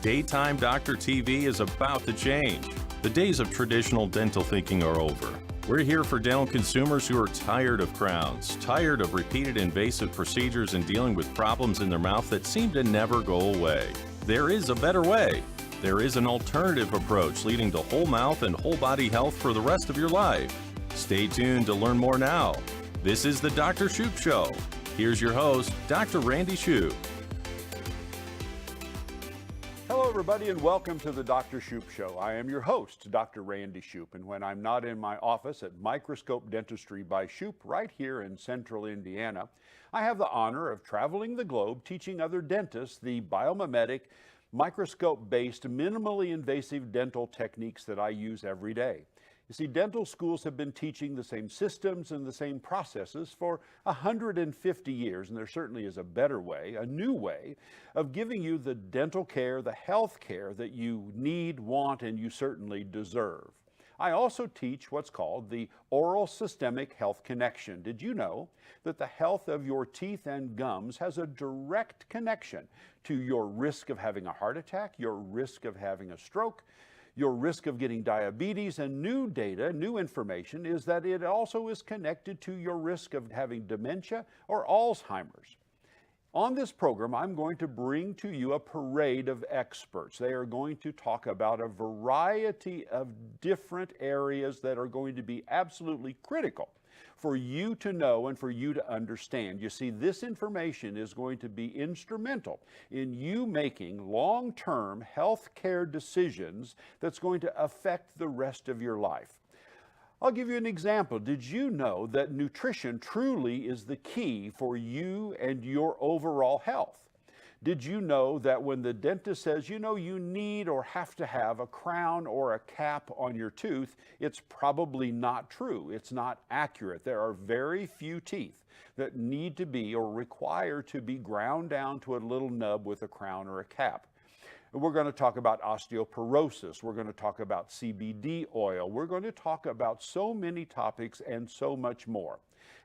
Daytime Doctor TV is about to change. The days of traditional dental thinking are over. We're here for dental consumers who are tired of crowns, tired of repeated invasive procedures and dealing with problems in their mouth that seem to never go away. There is a better way. There is an alternative approach leading to whole mouth and whole body health for the rest of your life. Stay tuned to learn more now. This is the Dr. Shoup Show. Here's your host, Dr. Randy Shoup. Hello, everybody, and welcome to the Dr. Shoup Show. I am your host, Dr. Randy Shoup, and when I'm not in my office at Microscope Dentistry by Shoup right here in central Indiana, I have the honor of traveling the globe teaching other dentists the biomimetic, microscope-based, minimally invasive dental techniques that I use every day. You see, dental schools have been teaching the same systems and the same processes for 150 years, and there certainly is a better way, a new way, of giving you the dental care, the health care that you need, want, and you certainly deserve. I also teach what's called the oral systemic health connection. Did you know that the health of your teeth and gums has a direct connection to your risk of having a heart attack, your risk of having a stroke, your risk of getting diabetes, and new data, new information is that it also is connected to your risk of having dementia or Alzheimer's. On this program, I'm going to bring to you a parade of experts. They are going to talk about a variety of different areas that are going to be absolutely critical for you to know and for you to understand. You see, this information is going to be instrumental in you making long-term health care decisions that's going to affect the rest of your life. I'll give you an example. Did you know that nutrition truly is the key for you and your overall health? Did you know that when the dentist says, you know, you need or have to have a crown or a cap on your tooth, it's probably not true. It's not accurate. There are very few teeth that need to be or require to be ground down to a little nub with a crown or a cap. We're going to talk about osteoporosis. We're going to talk about CBD oil. We're going to talk about so many topics and so much more.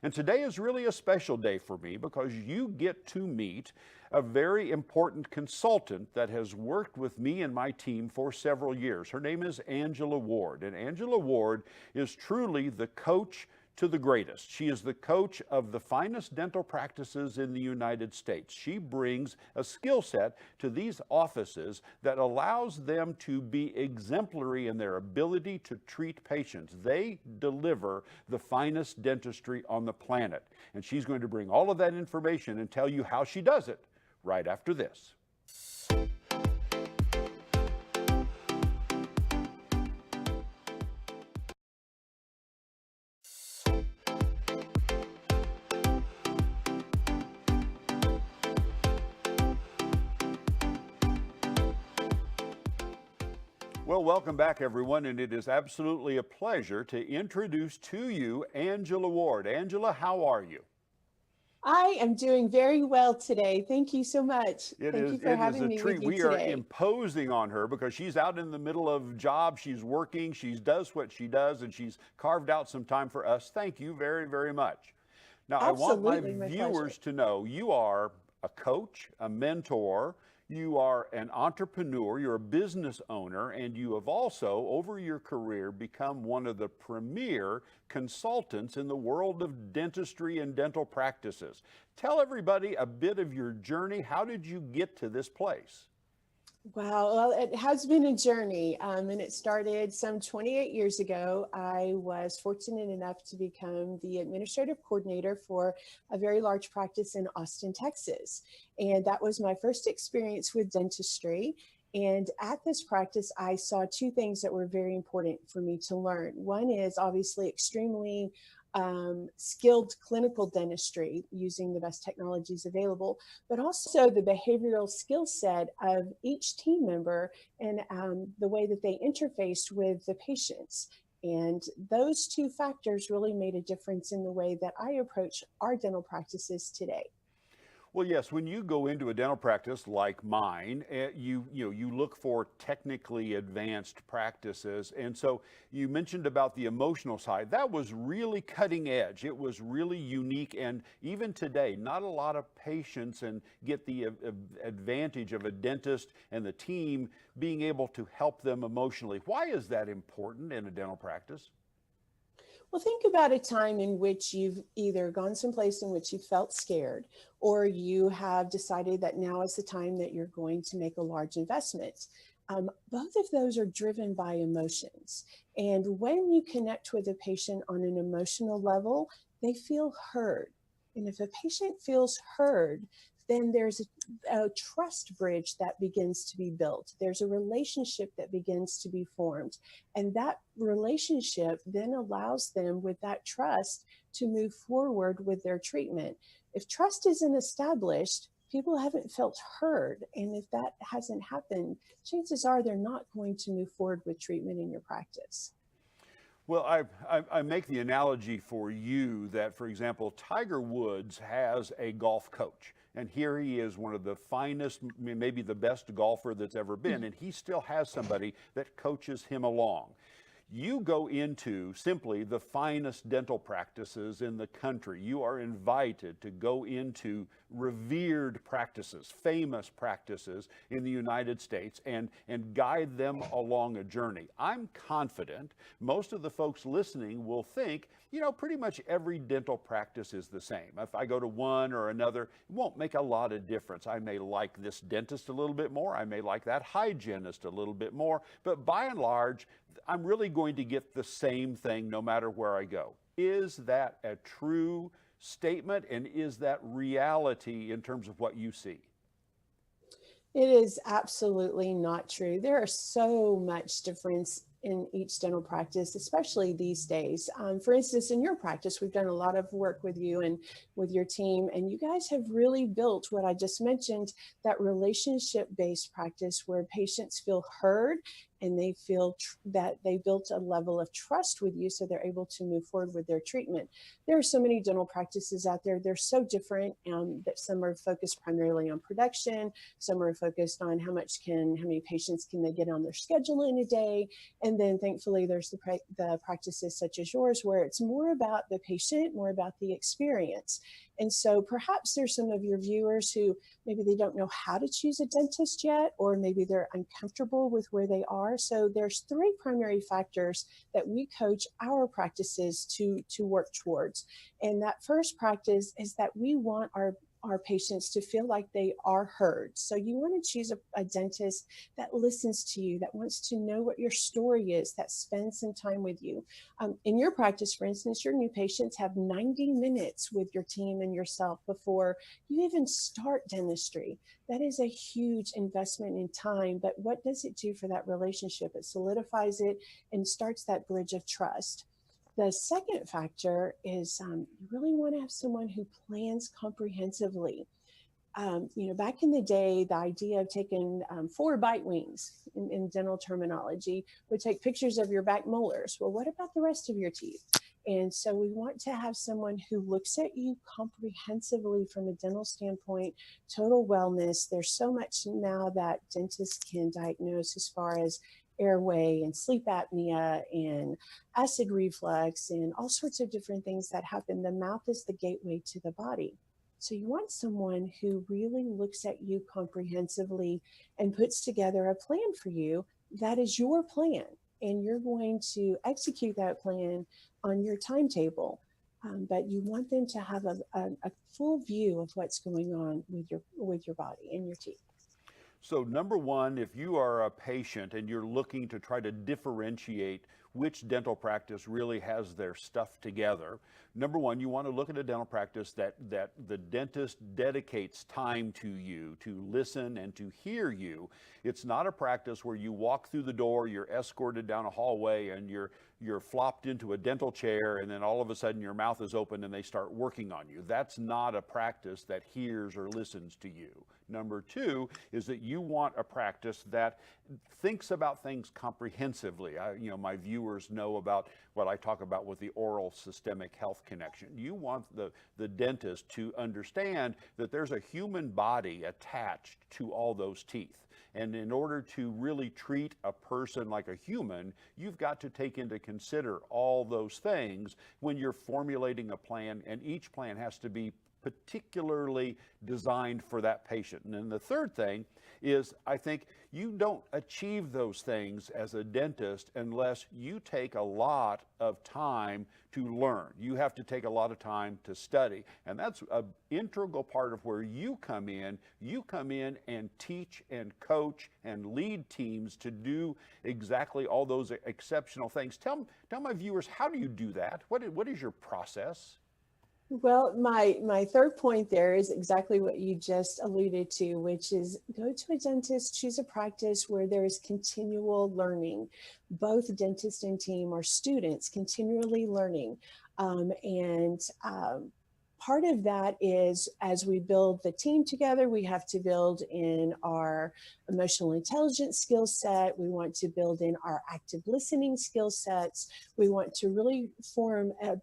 And today is really a special day for me because you get to meet a very important consultant that has worked with me and my team for several years. Her name is Angela Ward, and Angela Ward is truly the coach to the greatest. She is the coach of the finest dental practices in the United States. She brings a skill set to these offices that allows them to be exemplary in their ability to treat patients. They deliver the finest dentistry on the planet. And she's going to bring all of that information and tell you how she does it right after this. Well, welcome back, everyone, and it is absolutely a pleasure to introduce to you Angela Ward. Angela, how are you? I am doing very well today. Thank you so much. Thank you for having me with you today. We are imposing on her because she's out in the middle of job. She's working. She does what she does, and she's carved out some time for us. Thank you very, very much. Now, Absolutely, I want my viewers to know you are a coach, a mentor, you are an entrepreneur, you're a business owner, and you have also, over your career, become one of the premier consultants in the world of dentistry and dental practices. Tell everybody a bit of your journey. How did you get to this place? Wow, well, it has been a journey, and it started some 28 years ago. I was fortunate enough to become the administrative coordinator for a very large practice in Austin, Texas. And that was my first experience with dentistry. And at this practice, I saw two things that were very important for me to learn. One is obviously extremely skilled clinical dentistry using the best technologies available, but also the behavioral skill set of each team member and the way that they interfaced with the patients. And those two factors really made a difference in the way that I approach our dental practices today. Well, yes, when you go into a dental practice like mine, you look for technically advanced practices. And so you mentioned about the emotional side. That was really cutting edge. It was really unique. And even today, not a lot of patients and get the advantage of a dentist and the team being able to help them emotionally. Why is that important in a dental practice? Well, think about a time in which you've either gone someplace in which you felt scared, or you have decided that now is the time that you're going to make a large investment. Both of those are driven by emotions. And when you connect with a patient on an emotional level, they feel heard. And if a patient feels heard, then there's a trust bridge that begins to be built. There's a relationship that begins to be formed. And that relationship then allows them, with that trust, to move forward with their treatment. If trust isn't established, people haven't felt heard. And if that hasn't happened, chances are they're not going to move forward with treatment in your practice. Well, I make the analogy for you that, for example, Tiger Woods has a golf coach. And here he is, one of the finest, maybe the best golfer that's ever been, and he still has somebody that coaches him along. You go into simply the finest dental practices in the country. You are invited to go into revered practices, famous practices in the United States, and guide them along a journey. I'm confident most of the folks listening will think, you know, pretty much every dental practice is the same. If I go to one or another, it won't make a lot of difference. I may like this dentist a little bit more. I may like that hygienist a little bit more. But by and large, I'm really going to get the same thing no matter where I go. Is that a true statement, and is that reality in terms of what you see? It is absolutely not true. There are so much difference in each dental practice, especially these days. For instance, in your practice, we've done a lot of work with you and with your team, and you guys have really built what I just mentioned, that relationship-based practice where patients feel heard and they feel that they built a level of trust with you, so they're able to move forward with their treatment. There are so many dental practices out there. They're so different, that some are focused primarily on production, some are focused on how many patients can they get on their schedule in a day. And then thankfully there's the practices such as yours, where it's more about the patient, more about the experience. And so perhaps there's some of your viewers who maybe they don't know how to choose a dentist yet, or maybe they're uncomfortable with where they are. So there's three primary factors that we coach our practices to work towards. And that first practice is that we want our patients to feel like they are heard. So you want to choose a dentist that listens to you, that wants to know what your story is, that spends some time with you. In your practice, for instance, your new patients have 90 minutes with your team and yourself before you even start dentistry. That is a huge investment in time, but what does it do for that relationship? It solidifies it and starts that bridge of trust. The second factor is you really want to have someone who plans comprehensively. Back in the day, the idea of taking 4 bite wings in dental terminology would take pictures of your back molars. Well, what about the rest of your teeth? And so we want to have someone who looks at you comprehensively from a dental standpoint, total wellness. There's so much now that dentists can diagnose as far as airway and sleep apnea and acid reflux and all sorts of different things that happen. The mouth is the gateway to the body. So you want someone who really looks at you comprehensively and puts together a plan for you that is your plan. And you're going to execute that plan on your timetable. But you want them to have a full view of what's going on with your body and your teeth. So number one, if you are a patient and you're looking to try to differentiate which dental practice really has their stuff together, number one, you want to look at a dental practice that the dentist dedicates time to you, to listen and to hear you. It's not a practice where you walk through the door, you're escorted down a hallway, and you're flopped into a dental chair and then all of a sudden your mouth is open and they start working on you. That's not a practice that hears or listens to you. Number two is that you want a practice that thinks about things comprehensively. My viewers know about what I talk about with the oral systemic health connection. You want the dentist to understand that there's a human body attached to all those teeth. And in order to really treat a person like a human, you've got to take into consider all those things when you're formulating a plan, and each plan has to be particularly designed for that patient. And then the third thing is, I think you don't achieve those things as a dentist unless you take a lot of time to learn. You have to take a lot of time to study. And that's an integral part of where you come in. You come in and teach and coach and lead teams to do exactly all those exceptional things. Tell my viewers, how do you do that? What is your process? Well, my third point there is exactly what you just alluded to, which is go to a dentist, choose a practice where there is continual learning. Both dentist and team are students continually learning. Part of that is, as we build the team together, we have to build in our emotional intelligence skill set. We want to build in our active listening skill sets. We want to really form a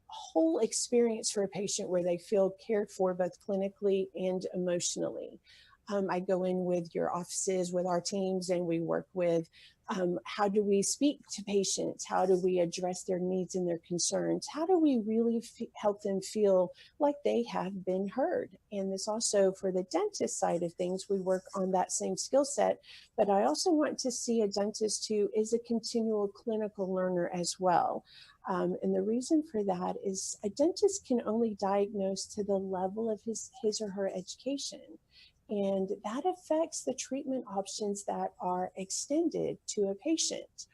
whole experience for a patient where they feel cared for both clinically and emotionally. I go in with your offices, with our teams, and we work with how do we speak to patients? How do we address their needs and their concerns? How do we really help them feel like they have been heard? And this also, for the dentist side of things, we work on that same skill set. But I also want to see a dentist who is a continual clinical learner as well. And the reason for that is a dentist can only diagnose to the level of his or her education. And that affects the treatment options that are extended to a patient.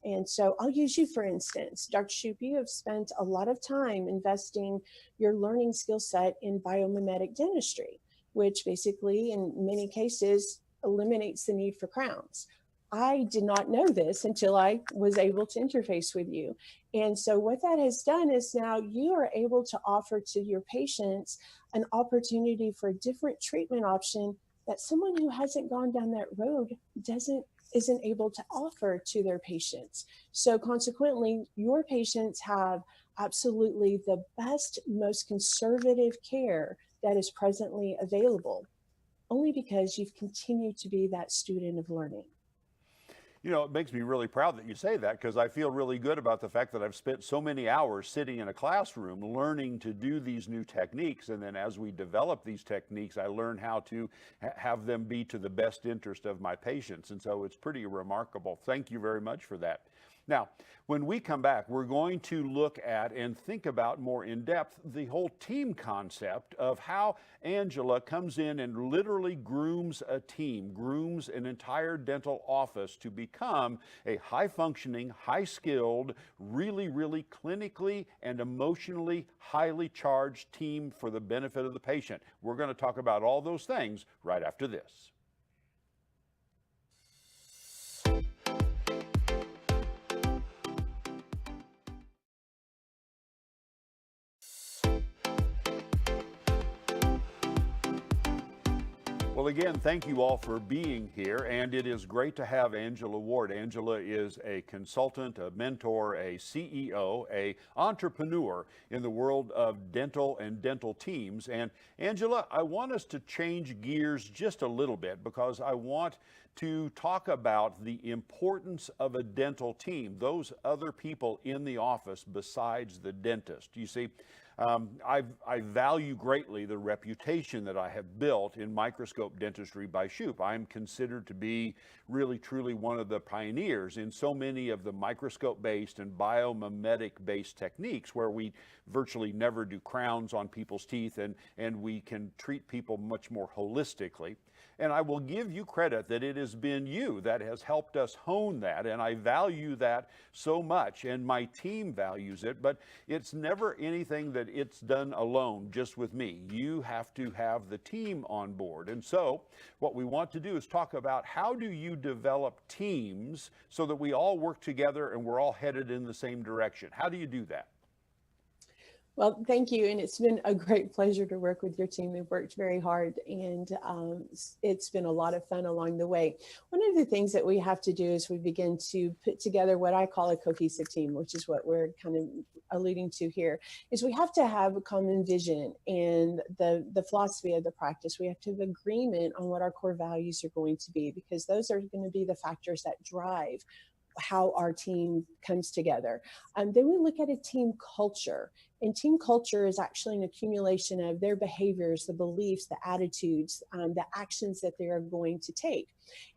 And so I'll use you for instance. Dr. Shoup, you have spent a lot of time investing your learning skill set in biomimetic dentistry, which basically in many cases eliminates the need for crowns. I did not know this until I was able to interface with you. And so what that has done is now you are able to offer to your patients an opportunity for a different treatment option that someone who hasn't gone down that road isn't able to offer to their patients. So consequently, your patients have absolutely the best, most conservative care that is presently available, only because you've continued to be that student of learning. You know, it makes me really proud that you say that, because I feel really good about the fact that I've spent so many hours sitting in a classroom learning to do these new techniques. And then as we develop these techniques, I learn how to have them be to the best interest of my patients. And so it's pretty remarkable. Thank you very much for that. Now, when we come back, we're going to look at and think about more in depth the whole team concept of how Angela comes in and literally grooms a team, grooms an entire dental office to become a high-functioning, high-skilled, really, really clinically and emotionally highly charged team for the benefit of the patient. We're going to talk about all those things right after this. Well, again, thank you all for being here, and it is great to have Angela Ward. Angela is a consultant, a mentor, a CEO, a entrepreneur in the world of dental and dental teams. And Angela, I want us to change gears just a little bit, because I want to talk about the importance of a dental team, those other people in the office besides the dentist. You see, I value greatly the reputation that I have built in microscope dentistry by Shoup. I'm considered to be really, truly one of the pioneers in so many of the microscope-based and biomimetic-based techniques where we virtually never do crowns on people's teeth, and we can treat people much more holistically. And I will give you credit that it has been you that has helped us hone that, and I value that so much, and my team values it, but it's never anything that it's done alone, just with me. You have to have the team on board. And so what we want to do is talk about how do you develop teams so that we all work together and we're all headed in the same direction. How do you do that? Well, thank you. And it's been a great pleasure to work with your team. They've worked very hard, and it's been a lot of fun along the way. One of the things that we have to do is we begin to put together what I call a cohesive team, which is what we're kind of alluding to here, is we have to have a common vision and the philosophy of the practice. We have to have agreement on what our core values are going to be, because those are going to be the factors that drive how our team comes together. Then we look at a team culture, and team culture is actually an accumulation of their behaviors, the beliefs, the attitudes, the actions that they are going to take.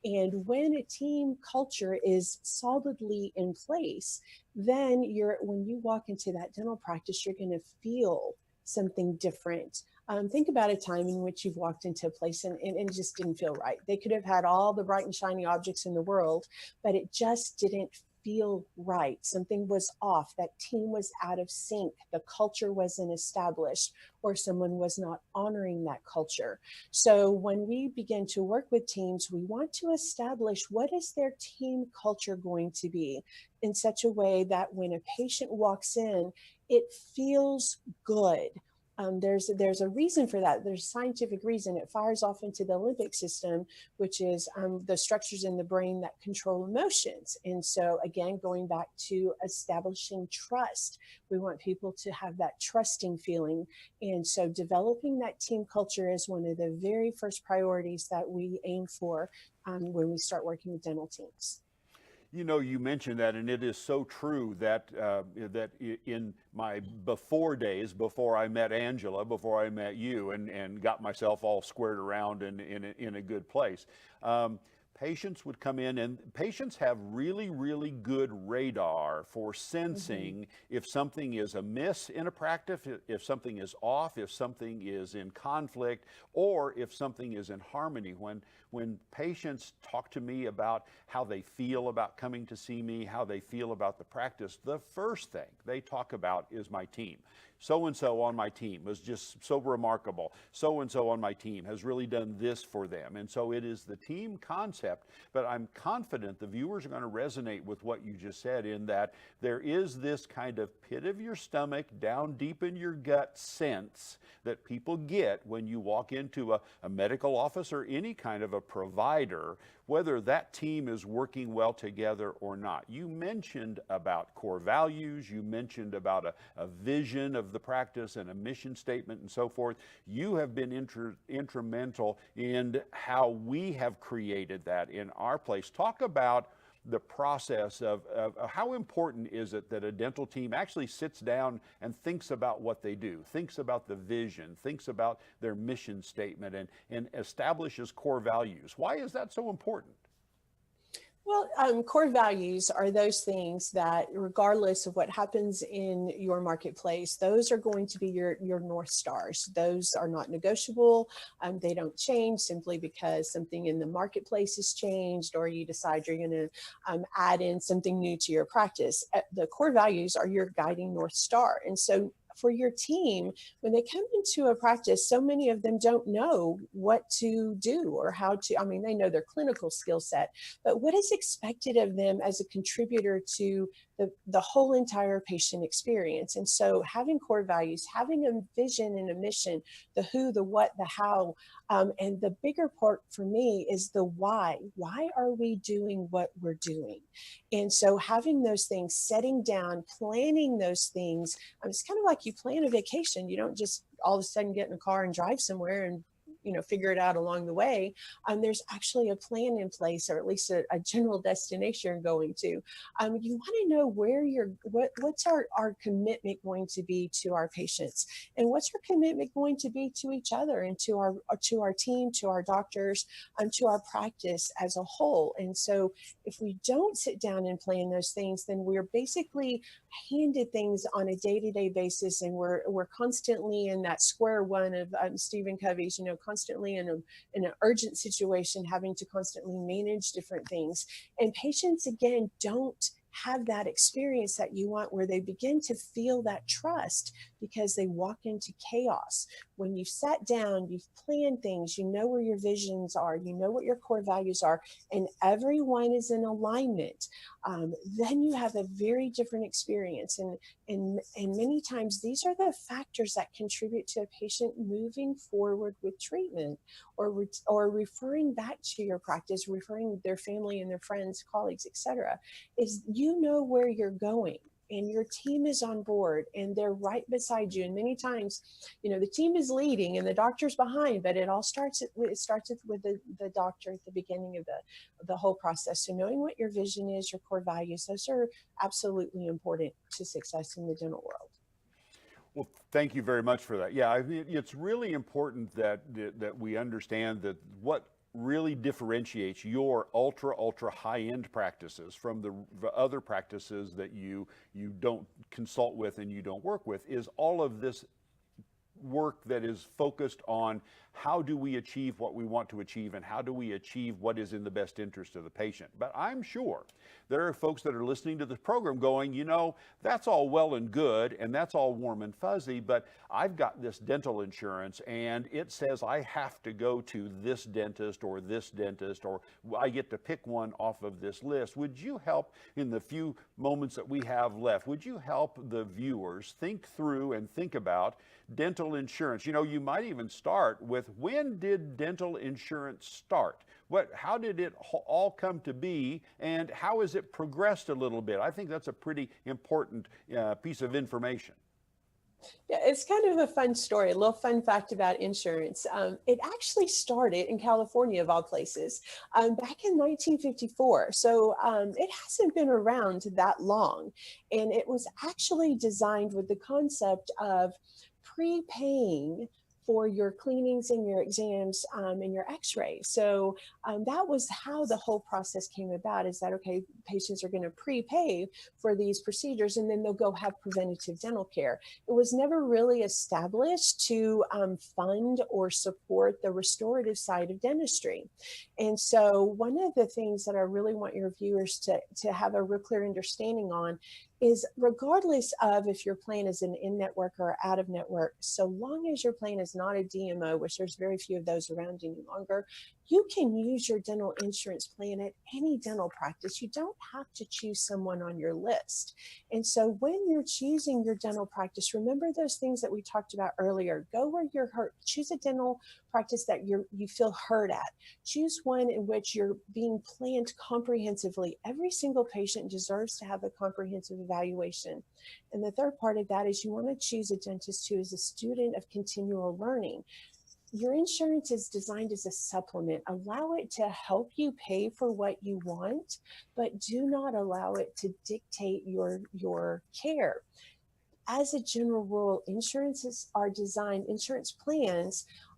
And when a team culture is solidly in place, then when you walk into that dental practice, you're going to feel something different. Think about a time in which you've walked into a place and it just didn't feel right. They could have had all the bright and shiny objects in the world, but it just didn't feel right. Something was off. That team was out of sync. The culture wasn't established, or someone was not honoring that culture. So when we begin to work with teams, we want to establish what is their team culture going to be in such a way that when a patient walks in, it feels good. There's a reason for that. There's a scientific reason. It fires off into the limbic system, which is the structures in the brain that control emotions. And so again, going back to establishing trust, we want people to have that trusting feeling. And so developing that team culture is one of the very first priorities that we aim for when we start working with dental teams. You know, you mentioned that, and it is so true that that in my before days, before I met Angela, before I met you, and got myself all squared around and in a good place, patients would come in, and patients have really, really good radar for sensing if something is amiss in a practice, if something is off, if something is in conflict, or if something is in harmony. When patients talk to me about how they feel about coming to see me, how they feel about the practice, the first thing they talk about is my team. So-and-so on my team was just so remarkable. So-and-so on my team has really done this for them. And so it is the team concept, but I'm confident the viewers are going to resonate with what you just said, in that there is this kind of pit of your stomach, down deep in your gut sense that people get when you walk into a medical office or any kind of a provider, whether that team is working well together or not. You mentioned about core values, you mentioned about a vision of the practice and a mission statement and so forth. You have been instrumental in how we have created that in our place. Talk about the process of how important is it that a dental team actually sits down and thinks about what they do, thinks about the vision, thinks about their mission statement, and establishes core values. Why is that so important? Well, core values are those things that, regardless of what happens in your marketplace, those are going to be your North Stars. Those are not negotiable. They don't change simply because something in the marketplace has changed, or you decide you're going to add in something new to your practice. The core values are your guiding North Star. And so for your team, when they come into a practice, so many of them don't know what to do or how to, I mean, they know their clinical skill set, but what is expected of them as a contributor to the whole entire patient experience. And so having core values, having a vision and a mission, the who, the what, the how, and the bigger part for me is the why. Why are we doing what we're doing? And so having those things, setting down, planning those things, it's kind of like you plan a vacation. You don't just all of a sudden get in a car and drive somewhere and figure it out along the way. There's actually a plan in place, or at least a general destination you're going to. You want to know where what's our commitment going to be to our patients, and what's our commitment going to be to each other and to our team, to our doctors, to our practice as a whole. And so if we don't sit down and plan those things, then we're basically handed things on a day-to-day basis, and we're constantly in that square one of Stephen Covey's, constantly constantly in an urgent situation, having to constantly manage different things. And patients, again, don't have that experience that you want, where they begin to feel that trust because they walk into chaos. When you've sat down, you've planned things, you know where your visions are, you know what your core values are, and everyone is in alignment, then you have a very different experience. And many times these are the factors that contribute to a patient moving forward with treatment, or referring back to your practice, referring their family and their friends, colleagues, etc. Is you know where you're going, and your team is on board, and they're right beside you. And many times, the team is leading and the doctor's behind, but it starts with the doctor at the beginning of the whole process. So knowing what your vision is, your core values, those are absolutely important to success in the dental world. Well, thank you very much for that. Yeah, I mean, it's really important that we understand that what really differentiates your ultra high-end practices from the other practices that you don't consult with and you don't work with is all of this work that is focused on how do we achieve what we want to achieve, and how do we achieve what is in the best interest of the patient. But I'm sure there are folks that are listening to this program going, that's all well and good and that's all warm and fuzzy, but I've got this dental insurance and it says I have to go to this dentist, or I get to pick one off of this list. Would you help, in the few moments that we have left, would you help the viewers think through and think about dental insurance? You might even start with, when did dental insurance start? How did it all come to be, and how has it progressed a little bit? I think that's a pretty important piece of information. Yeah, it's kind of a fun story, a little fun fact about insurance. It actually started in California, of all places, back in 1954. So it hasn't been around that long. And it was actually designed with the concept of prepaying for your cleanings and your exams and your x-rays. So that was how the whole process came about, is that, okay, patients are going to prepay for these procedures and then they'll go have preventative dental care. It was never really established to fund or support the restorative side of dentistry. And so one of the things that I really want your viewers to have a real clear understanding on is, regardless of if your plan is an in-network or out-of-network, so long as your plan is not a DMO, which there's very few of those around any longer, you can use your dental insurance plan at any dental practice. You don't have to choose someone on your list. And so when you're choosing your dental practice, remember those things that we talked about earlier. Go where you're hurt. Choose a dental practice that you feel heard at. Choose one in which you're being planned comprehensively. Every single patient deserves to have a comprehensive evaluation. And the third part of that is, you want to choose a dentist who is a student of continual learning. Your insurance is designed as a supplement. Allow it to help you pay for what you want, but do not allow it to dictate your care. As a general rule, insurance plans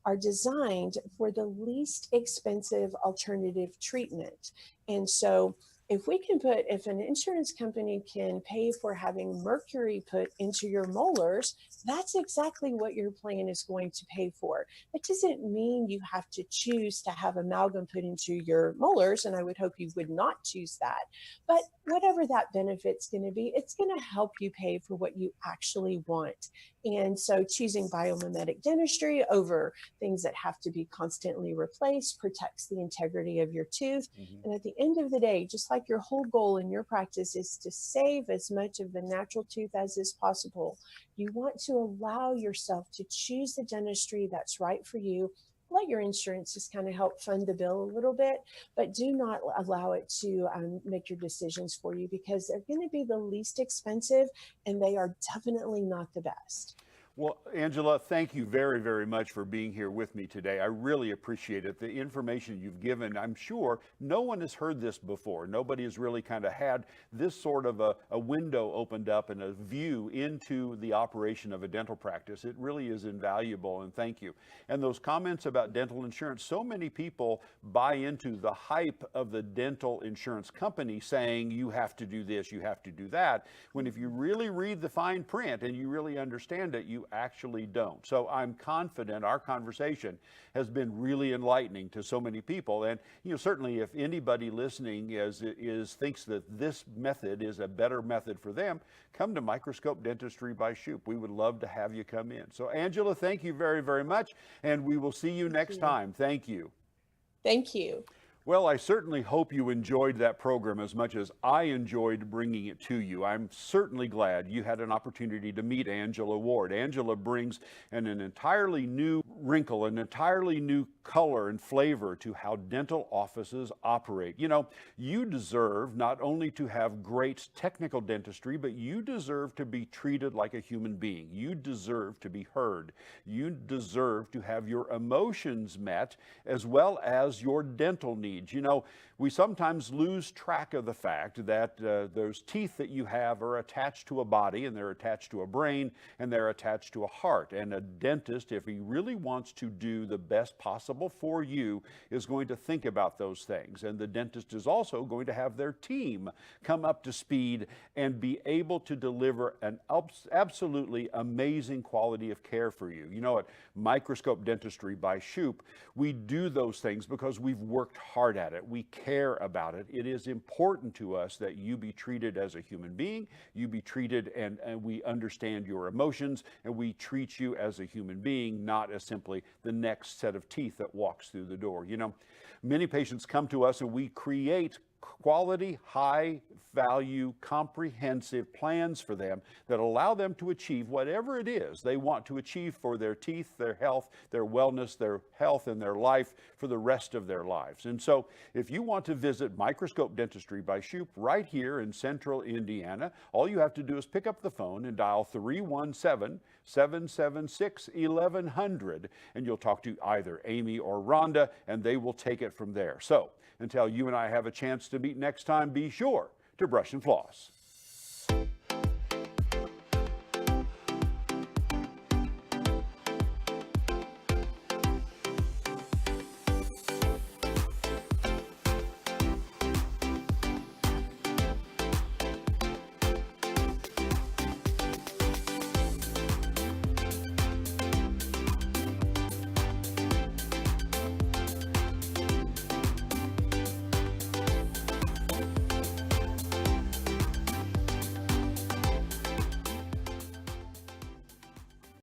are designed for the least expensive alternative treatment. And so if an insurance company can pay for having mercury put into your molars, that's exactly what your plan is going to pay for. That doesn't mean you have to choose to have amalgam put into your molars, and I would hope you would not choose that. But whatever that benefit's going to be, it's going to help you pay for what you actually want. And so choosing biomimetic dentistry over things that have to be constantly replaced protects the integrity of your tooth. Mm-hmm. And at the end of the day, just like your whole goal in your practice is to save as much of the natural tooth as is possible, you want to allow yourself to choose the dentistry that's right for you. Let your insurance just kind of help fund the bill a little bit, but do not allow it to make your decisions for you, because they're going to be the least expensive and they are definitely not the best. Well, Angela, thank you very, very much for being here with me today. I really appreciate it. The information you've given, I'm sure no one has heard this before. Nobody has really kind of had this sort of a window opened up and a view into the operation of a dental practice. It really is invaluable, and thank you. And those comments about dental insurance, so many people buy into the hype of the dental insurance company saying you have to do this, you have to do that, when if you really read the fine print and you really understand it, you you actually don't. So I'm confident our conversation has been really enlightening to so many people. And certainly if anybody listening thinks that this method is a better method for them, come to Microscope Dentistry by Shoup. We would love to have you come in. So Angela, thank you very, very much, and we will see you next time. Thank you. Thank you. Well, I certainly hope you enjoyed that program as much as I enjoyed bringing it to you. I'm certainly glad you had an opportunity to meet Angela Ward. Angela brings an entirely new wrinkle, an entirely new color and flavor to how dental offices operate. You deserve not only to have great technical dentistry, but you deserve to be treated like a human being. You deserve to be heard. You deserve to have your emotions met as well as your dental needs. We sometimes lose track of the fact that those teeth that you have are attached to a body, and they're attached to a brain, and they're attached to a heart. And a dentist, if he really wants to do the best possible for you, is going to think about those things. And the dentist is also going to have their team come up to speed and be able to deliver an absolutely amazing quality of care for you. At Microscope Dentistry by Shoup, we do those things because we've worked hard at it. We care about it. It is important to us that you be treated as a human being, you be treated and we understand your emotions, and we treat you as a human being, not as simply the next set of teeth that walks through the door. Many patients come to us and we create quality, high value, comprehensive plans for them that allow them to achieve whatever it is they want to achieve for their teeth, their health, their wellness, their health, and their life for the rest of their lives. And so if you want to visit Microscope Dentistry by Shoup right here in central Indiana, all you have to do is pick up the phone and dial 317-776-1100, and you'll talk to either Amy or Rhonda, and they will take it from there. So until you and I have a chance to meet next time, be sure to brush and floss.